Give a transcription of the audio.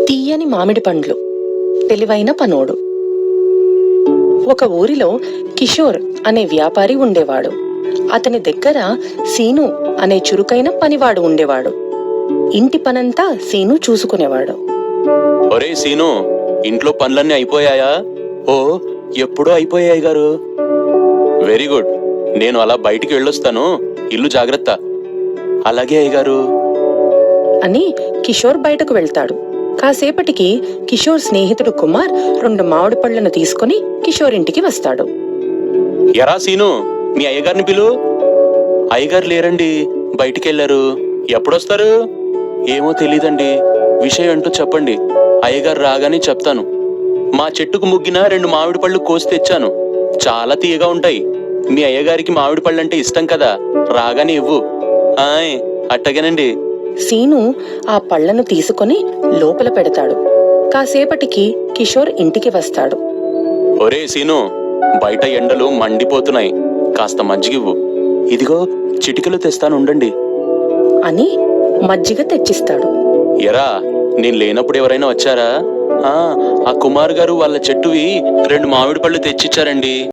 తీయని మామిడి పండ్లు, తెలివైన పనోడు. ఒక ఊరిలో కిషోర్ అనే వ్యాపారి ఉండేవాడు. అతని దగ్గర సీను అనే చురుకైన పనివాడు ఉండేవాడు. ఇంటి పనంతా సీను చూసుకునేవాడు. ఒరే సీను, ఇంట్లో పనులన్నీ అయిపోయాయా? ఓ, ఎప్పుడో అయిపోయాయి గారు. Very good. నేను అలా బయటికి వెళ్ళొస్తాను, ఇల్లు జాగ్రత్త. అలాగే అయ్యగారు అని కిషోర్ బయటకు వెళ్తాడు. కాసేపటికి కిషోర్ స్నేహితుడు కుమార్ 2 మామిడి పళ్లను తీసుకుని కిషోర్ ఇంటికి వస్తాడు. ఎరా సీను, మీ అయ్యగారిని పిలు. అయ్యగారు లేరండి, బయటికెళ్లారు. ఎప్పుడొస్తారు? ఏమో తెలీదండి. విషయం ఏంటో చెప్పండి, అయ్యగారు రాగానే చెప్తాను. మా చెట్టుకు ముగ్గిన 2 మామిడి పళ్ళు కోసి తెచ్చాను, చాలా తీయగా ఉంటాయి. మీ అయ్యగారికి మామిడి పళ్ళు అంటే ఇష్టం కదా, రాగానే ఇవ్వు. ఆయ్, అట్టగేనండి. సీను ఆ పళ్లను తీసుకుని లోపల పెడతాడు. కాసేపటికి కిషోర్ ఇంటికి వస్తాడు. ఒరే సీను, బయట ఎండలు మండిపోతున్నాయి, కాస్త మజ్జిగివ్వు. ఇదిగో చిటికలు తెస్తాను, ఉండండి అని మజ్జిగ తెచ్చిస్తాడు. ఎరా, నేను లేనప్పుడు ఎవరైనా వచ్చారా? ఆ కుమార్ గారు వాళ్ళ చెట్టువి 2 మామిడి పళ్ళు తెచ్చిచ్చారండి.